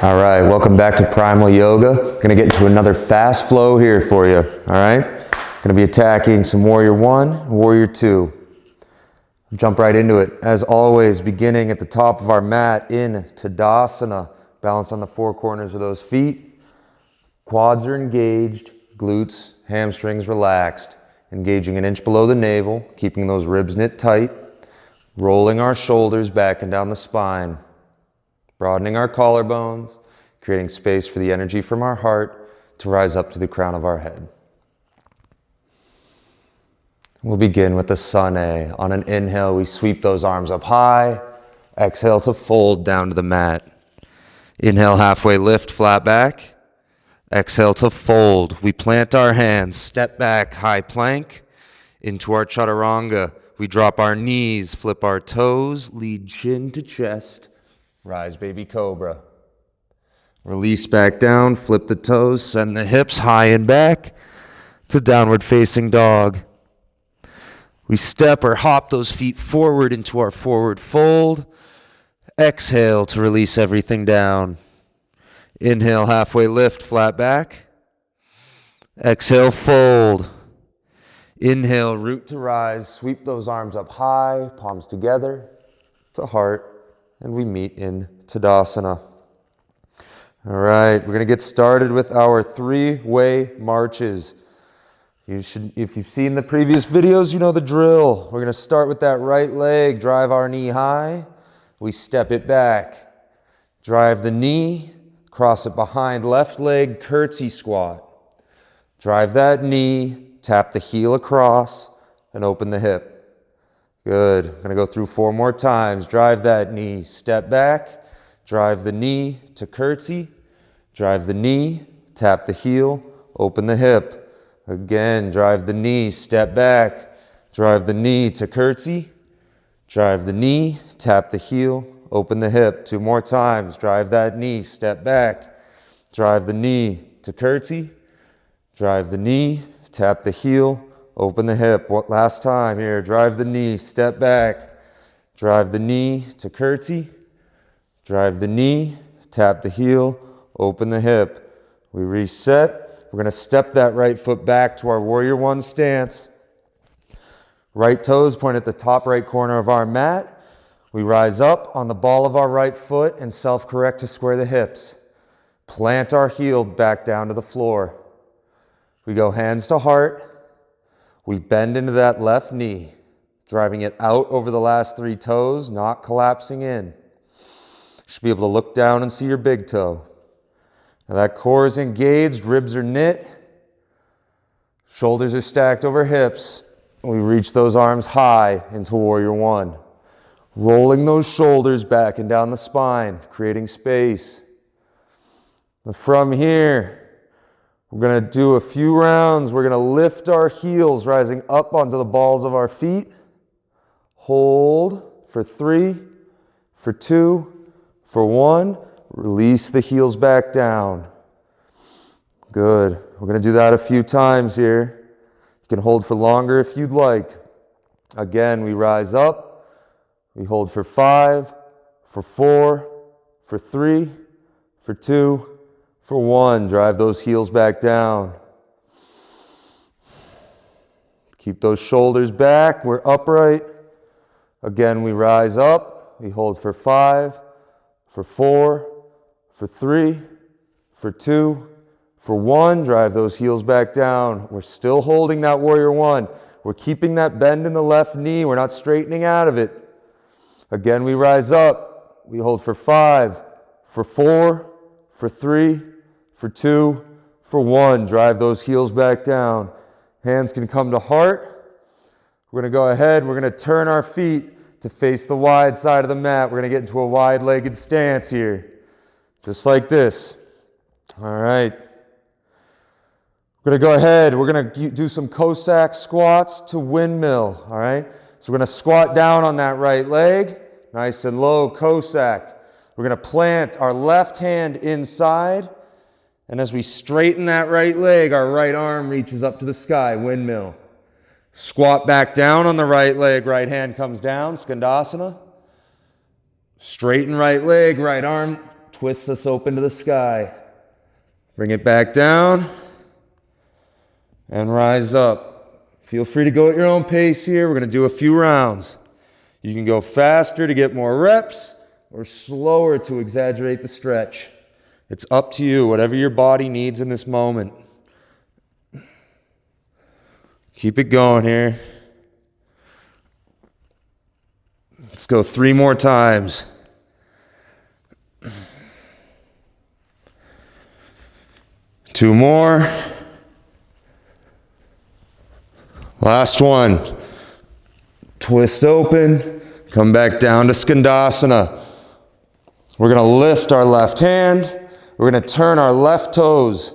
All right, welcome back to Primal Yoga. Gonna get into another fast flow here for you, all right? Gonna be attacking some Warrior 1, Warrior 2. Jump right into it. As always, beginning at the top of our mat in Tadasana, balanced on the four corners of those feet. Quads are engaged, glutes, hamstrings relaxed. Engaging an inch below the navel, keeping those ribs knit tight. Rolling our shoulders back and down the spine. Broadening our collarbones, creating space for the energy from our heart to rise up to the crown of our head. We'll begin with the Sun A. On an inhale, we sweep those arms up high. Exhale to fold down to the mat. Inhale, halfway lift, flat back. Exhale to fold. We plant our hands, step back, high plank. Into our chaturanga, we drop our knees, flip our toes, lead chin to chest. Rise, baby cobra. Release back down, flip the toes, send the hips high and back to downward facing dog. We step or hop those feet forward into our forward fold. Exhale to release everything down. Inhale, halfway lift, flat back. Exhale, fold. Inhale, root to rise. Sweep those arms up high, palms together to heart. And we meet in Tadasana. All right, we're going to get started with our three-way marches. If you've seen the previous videos, you know the drill. We're going to start with that right leg, drive our knee high. We step it back. Drive the knee, cross it behind left leg, curtsy squat. Drive that knee, tap the heel across, and open the hip. Good. I'm going to go through 4 more times. Drive that knee, step back, drive the knee to curtsy, drive the knee, tap the heel, open the hip. Again, drive the knee, step back, drive the knee to curtsy, drive the knee, tap the heel, open the hip. 2 more times. Drive that knee, step back, drive the knee to curtsy, drive the knee, tap the heel, open the hip. Last time here. Drive the knee, step back. Drive the knee to curtsy. Drive the knee, tap the heel, open the hip. We reset. We're going to step that right foot back to our Warrior 1 stance. Right toes point at the top right corner of our mat. We rise up on the ball of our right foot and self-correct to square the hips. Plant our heel back down to the floor. We go hands to heart. We bend into that left knee, driving it out over the last 3 toes, not collapsing in. Should be able to look down and see your big toe. Now that core is engaged, ribs are knit, shoulders are stacked over hips. We reach those arms high into Warrior 1. Rolling those shoulders back and down the spine, creating space. And from here, we're going to do a few rounds. We're going to lift our heels, rising up onto the balls of our feet. Hold for 3, for 2, for 1. Release the heels back down. Good. We're going to do that a few times here. You can hold for longer if you'd like. Again, we rise up. We hold for 5, for 4, for 3, for 2, for 1, drive those heels back down. Keep those shoulders back. We're upright. Again, we rise up. We hold for 5, for 4, for 3, for 2, for 1. Drive those heels back down. We're still holding that Warrior 1. We're keeping that bend in the left knee. We're not straightening out of it. Again, we rise up. We hold for 5, for 4, for 3, for 2, for 1. Drive those heels back down. Hands can come to heart. We're going to go ahead. We're going to turn our feet to face the wide side of the mat. We're going to get into a wide-legged stance here. Just like this. All right. We're going to go ahead. We're going to do some Cossack squats to windmill. All right. So we're going to squat down on that right leg. Nice and low, Cossack. We're going to plant our left hand inside. And as we straighten that right leg, our right arm reaches up to the sky, windmill. Squat back down on the right leg, right hand comes down, Skandasana. Straighten right leg, right arm twists us open to the sky. Bring it back down and rise up. Feel free to go at your own pace here. We're going to do a few rounds. You can go faster to get more reps or slower to exaggerate the stretch. It's up to you, whatever your body needs in this moment. Keep it going here. Let's go 3 more times. Two more. Last one. Twist open. Come back down to Skandasana. We're going to lift our left hand. We're going to turn our left toes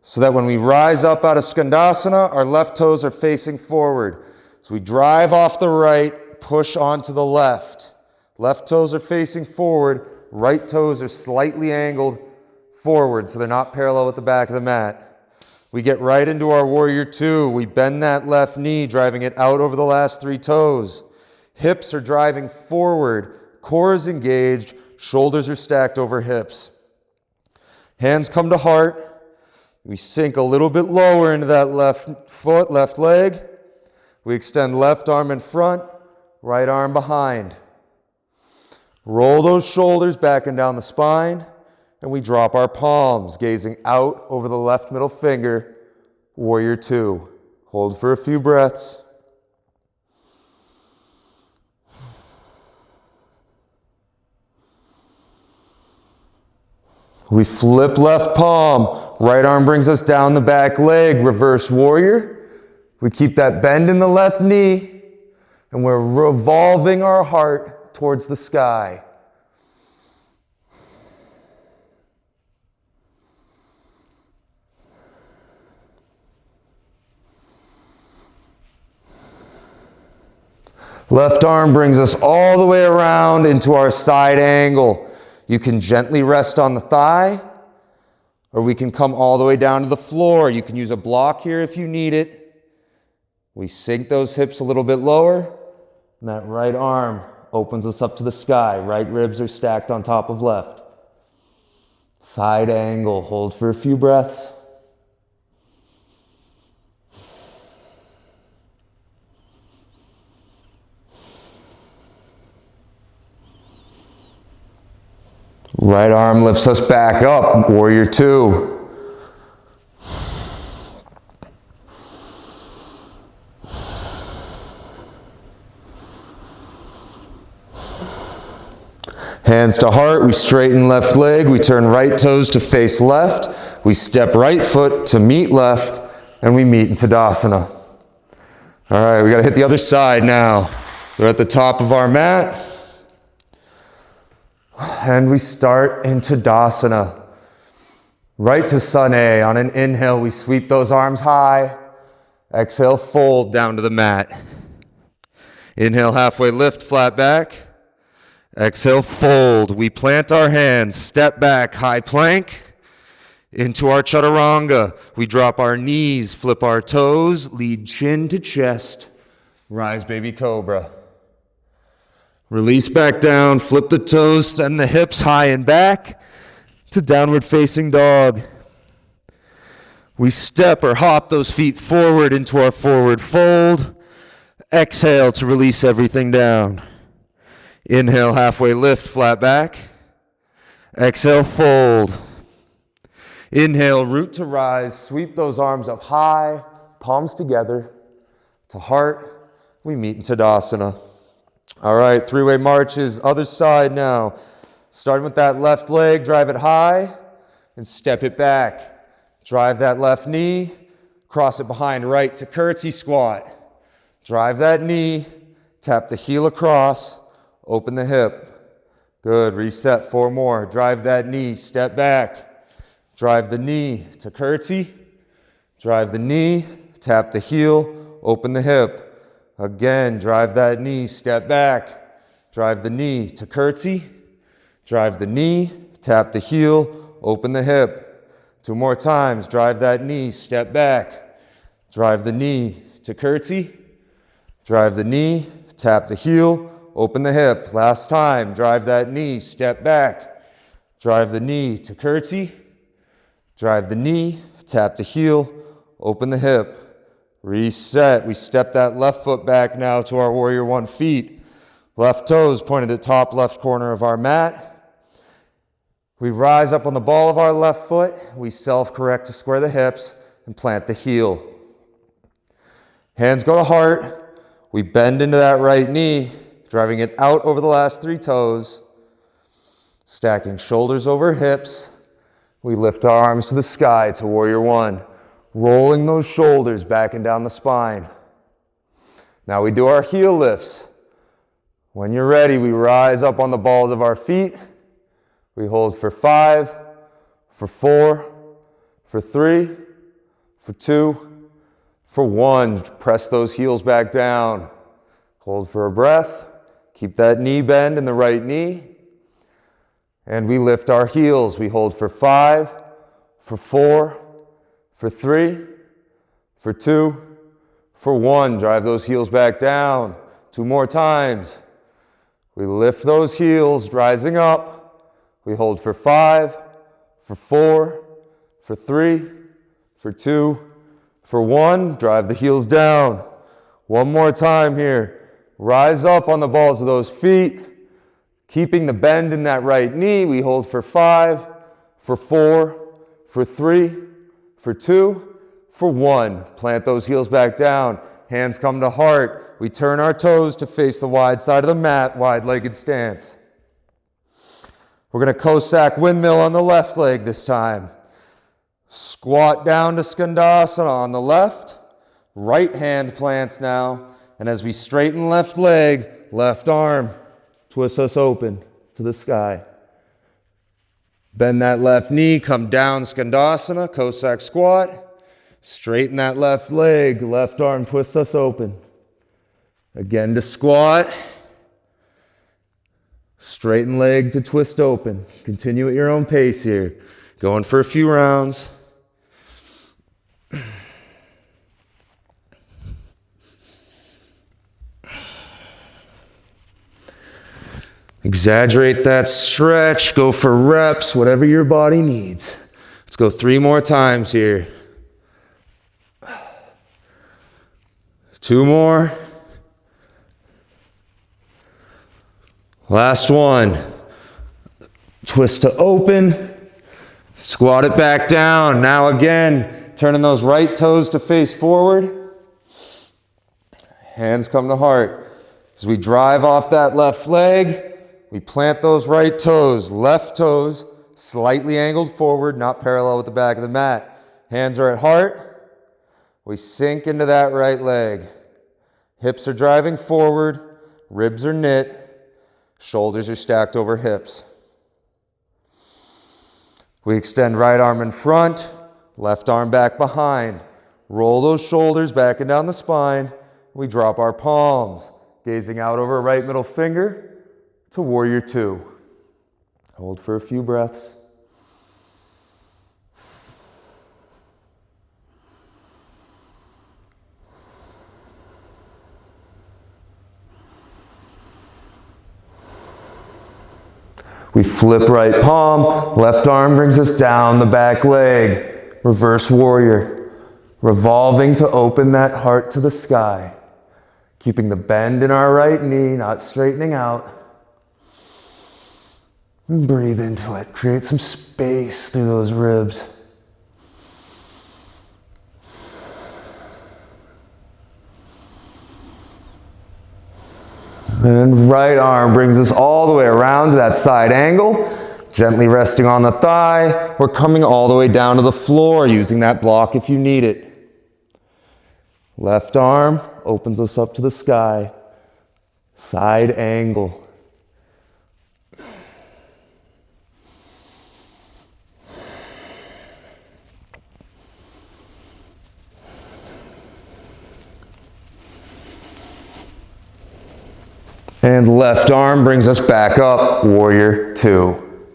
so that when we rise up out of Skandasana, our left toes are facing forward. So we drive off the right, push onto the left. Left toes are facing forward. Right toes are slightly angled forward so they're not parallel with the back of the mat. We get right into our warrior two. We bend that left knee, driving it out over the last 3 toes. Hips are driving forward. Core is engaged. Shoulders are stacked over hips. Hands come to heart. We sink a little bit lower into that left foot, left leg. We extend left arm in front, right arm behind. Roll those shoulders back and down the spine, and we drop our palms, gazing out over the left middle finger, warrior two. Hold for a few breaths. We flip left palm, right arm brings us down the back leg, reverse warrior. We keep that bend in the left knee, and we're revolving our heart towards the sky. Left arm brings us all the way around into our side angle. You can gently rest on the thigh, or we can come all the way down to the floor. You can use a block here if you need it. We sink those hips a little bit lower, and that right arm opens us up to the sky. Right ribs are stacked on top of left. Side angle, hold for a few breaths. Right arm lifts us back up, warrior two. Hands to heart, we straighten left leg, we turn right toes to face left, we step right foot to meet left, and we meet in Tadasana. All right, we gotta hit the other side now. We're at the top of our mat. And we start in Tadasana. Right to Sun A. On an inhale, we sweep those arms high. Exhale, fold down to the mat. Inhale, halfway lift, flat back. Exhale, fold. We plant our hands, step back, high plank. Into our Chaturanga. We drop our knees, flip our toes, lead chin to chest. Rise, baby cobra. Release back down, flip the toes, send the hips high and back to downward facing dog. We step or hop those feet forward into our forward fold. Exhale to release everything down. Inhale, halfway lift, flat back. Exhale, fold. Inhale, root to rise, sweep those arms up high, palms together. To heart, we meet in Tadasana. All right, 3-way marches, other side now. Starting with that left leg, drive it high and step it back. Drive that left knee, cross it behind right to curtsy squat. Drive that knee, tap the heel across, open the hip. Good, reset, 4 more. Drive that knee, step back. Drive the knee to curtsy. Drive the knee, tap the heel, open the hip. Again, drive that knee, step back. Drive the knee to curtsy. Drive the knee, tap the heel, open the hip. 2 more times, drive that knee, step back. Drive the knee to curtsy. Drive the knee, tap the heel, open the hip. Last time, drive that knee, step back. Drive the knee to curtsy. Drive the knee, tap the heel, open the hip. Reset. We step that left foot back now to our warrior one feet. Left toes pointed at top left corner of our mat. We rise up on the ball of our left foot. We self-correct to square the hips and plant the heel. Hands go to heart. We bend into that right knee, driving it out over the last 3 toes. Stacking shoulders over hips. We lift our arms to the sky to warrior one, rolling those shoulders back and down the spine. Now we do our heel lifts. When you're ready, we rise up on the balls of our feet. We hold for 5, for 4, for 3, for 2, for 1. Press those heels back down. Hold for a breath. Keep that knee bend in the right knee. And we lift our heels. We hold for 5, for 4, for 3, for 2, for 1. Drive those heels back down. 2 more times. We lift those heels, rising up. We hold for 5, for 4, for 3, for 2, for 1. Drive the heels down. 1 more time here. Rise up on the balls of those feet. Keeping the bend in that right knee, we hold for 5, for 4, for 3, for 2, for 1. Plant those heels back down. Hands come to heart. We turn our toes to face the wide side of the mat, wide-legged stance. We're going to Cossack windmill on the left leg this time. Squat down to Skandasana on the left. Right hand plants now. And as we straighten left leg, left arm, twist us open to the sky. Bend that left knee, come down, Skandasana, Cossack squat. Straighten that left leg, left arm, twist us open. Again to squat. Straighten leg to twist open. Continue at your own pace here. Going for a few rounds. Exaggerate that stretch, go for reps, whatever your body needs. Let's go 3 more times here. 2 more. Last one. Twist to open. Squat it back down. Now again, turning those right toes to face forward. Hands come to heart. As we drive off that left leg, we plant those right toes, left toes, slightly angled forward, not parallel with the back of the mat. Hands are at heart. We sink into that right leg. Hips are driving forward, ribs are knit, shoulders are stacked over hips. We extend right arm in front, left arm back behind. Roll those shoulders back and down the spine. We drop our palms, gazing out over right middle finger to warrior 2. Hold for a few breaths. We flip right palm, left arm brings us down the back leg. Reverse warrior, revolving to open that heart to the sky. Keeping the bend in our right knee, not straightening out. And breathe into it. Create some space through those ribs. And right arm brings us all the way around to that side angle. Gently resting on the thigh. We're coming all the way down to the floor, using that block if you need it. Left arm opens us up to the sky. Side angle. And left arm brings us back up, warrior 2.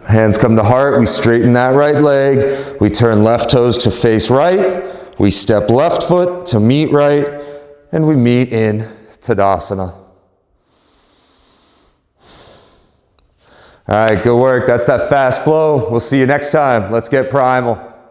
Hands come to heart, we straighten that right leg, we turn left toes to face right, we step left foot to meet right, and we meet in Tadasana. All right, good work. That's that fast flow. We'll see you next time. Let's get primal.